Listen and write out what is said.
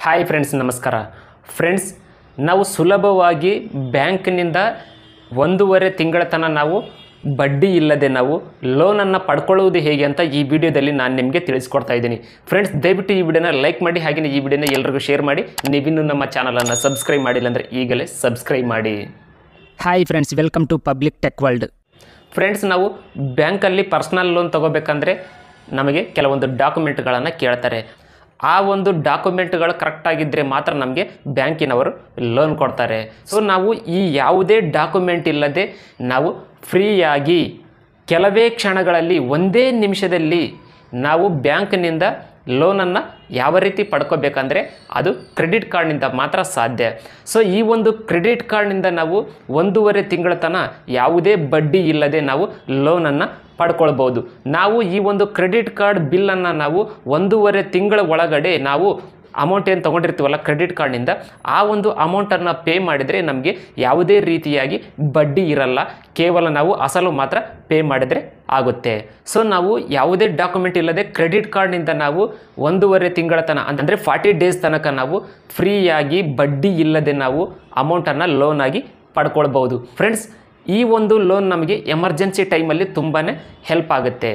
Hi friends, ನಮಸ್ಕಾರ friends. ನಾವು ಸುಲಭವಾಗಿ ಬ್ಯಾಂಕ್ನಿಂದ 1.5 ತಿಂಗಳ ತನಕ ನಾವು ಬಡ್ಡಿ ಇಲ್ಲದೆ ನಾವು ಲೋನನ್ನು ಪಡ್ಕೊಳ್ಳುವುದು ಹೇಗೆ ಅಂತ ಈ ವಿಡಿಯೋದಲ್ಲಿ ನಾನು ನಿಮಗೆ ತಿಳಿಸ್ಕೊಡ್ತಾ ಇದ್ದೀನಿ. ಫ್ರೆಂಡ್ಸ್, ದಯವಿಟ್ಟು ಈ ವಿಡಿಯೋನ ಲೈಕ್ ಮಾಡಿ, ಹಾಗೆಯೇ ಈ ವಿಡಿಯೋನ ಎಲ್ಲರಿಗೂ ಶೇರ್ ಮಾಡಿ. ನೀವಿನ್ನೂ ನಮ್ಮ ಚಾನಲನ್ನು ಸಬ್ಸ್ಕ್ರೈಬ್ ಮಾಡಿಲ್ಲ ಅಂದರೆ ಈಗಲೇ ಸಬ್ಸ್ಕ್ರೈಬ್ ಮಾಡಿ. Hi friends, welcome to Public Tech World. Friends, ನಾವು ಬ್ಯಾಂಕಲ್ಲಿ ಪರ್ಸ್ನಲ್ ಲೋನ್ ತೊಗೋಬೇಕಂದ್ರೆ ನಮಗೆ ಕೆಲವೊಂದು ಡಾಕ್ಯುಮೆಂಟ್ಗಳನ್ನು ಕೇಳ್ತಾರೆ. ಆ ಒಂದು ಡಾಕ್ಯುಮೆಂಟ್ಗಳು ಕರೆಕ್ಟಾಗಿದ್ದರೆ ಮಾತ್ರ ನಮಗೆ ಬ್ಯಾಂಕಿನವರು ಲೋನ್ ಕೊಡ್ತಾರೆ. ಸೊ ನಾವು ಈ ಯಾವುದೇ ಡಾಕ್ಯುಮೆಂಟ್ ಇಲ್ಲದೆ ನಾವು ಫ್ರೀಯಾಗಿ ಕೆಲವೇ ಕ್ಷಣಗಳಲ್ಲಿ, ಒಂದೇ ನಿಮಿಷದಲ್ಲಿ ನಾವು ಬ್ಯಾಂಕ್ನಿಂದ ಲೋನನ್ನು ಯಾವ ರೀತಿ ಪಡ್ಕೋಬೇಕಂದ್ರೆ ಅದು ಕ್ರೆಡಿಟ್ ಕಾರ್ಡ್ನಿಂದ ಮಾತ್ರ ಸಾಧ್ಯ. ಸೊ ಈ ಒಂದು ಕ್ರೆಡಿಟ್ ಕಾರ್ಡ್ನಿಂದ ನಾವು 1.5 ತಿಂಗಳ ತನಕ ಯಾವುದೇ ಬಡ್ಡಿ ಇಲ್ಲದೆ ನಾವು ಲೋನನ್ನು ಪಡ್ಕೊಳ್ಬೋದು. ನಾವು ಈ ಒಂದು ಕ್ರೆಡಿಟ್ ಕಾರ್ಡ್ ಬಿಲ್ಲನ್ನು ನಾವು 1.5 ತಿಂಗಳ ಒಳಗಡೆ ನಾವು ಅಮೌಂಟ್ ಏನು ತೊಗೊಂಡಿರ್ತೀವಲ್ಲ ಕ್ರೆಡಿಟ್ ಕಾರ್ಡ್ನಿಂದ, ಆ ಒಂದು ಅಮೌಂಟನ್ನು ಪೇ ಮಾಡಿದರೆ ನಮಗೆ ಯಾವುದೇ ರೀತಿಯಾಗಿ ಬಡ್ಡಿ ಇರಲ್ಲ. ಕೇವಲ ನಾವು ಅಸಲು ಮಾತ್ರ ಪೇ ಮಾಡಿದರೆ ಆಗುತ್ತೆ. ಸೊ ನಾವು ಯಾವುದೇ ಡಾಕ್ಯುಮೆಂಟ್ ಇಲ್ಲದೆ ಕ್ರೆಡಿಟ್ ಕಾರ್ಡ್ನಿಂದ ನಾವು 1.5 ತಿಂಗಳ ತನಕ ಅಂದರೆ 40 ಡೇಸ್ ತನಕ ನಾವು ಫ್ರೀಯಾಗಿ ಬಡ್ಡಿ ಇಲ್ಲದೆ ನಾವು ಅಮೌಂಟನ್ನು ಲೋನಾಗಿ ಪಡ್ಕೊಳ್ಬೋದು. ಫ್ರೆಂಡ್ಸ್, ಈ ಒಂದು ಲೋನ್ ನಮಗೆ ಎಮರ್ಜೆನ್ಸಿ ಟೈಮಲ್ಲಿ ತುಂಬಾ ಹೆಲ್ಪ್ ಆಗುತ್ತೆ.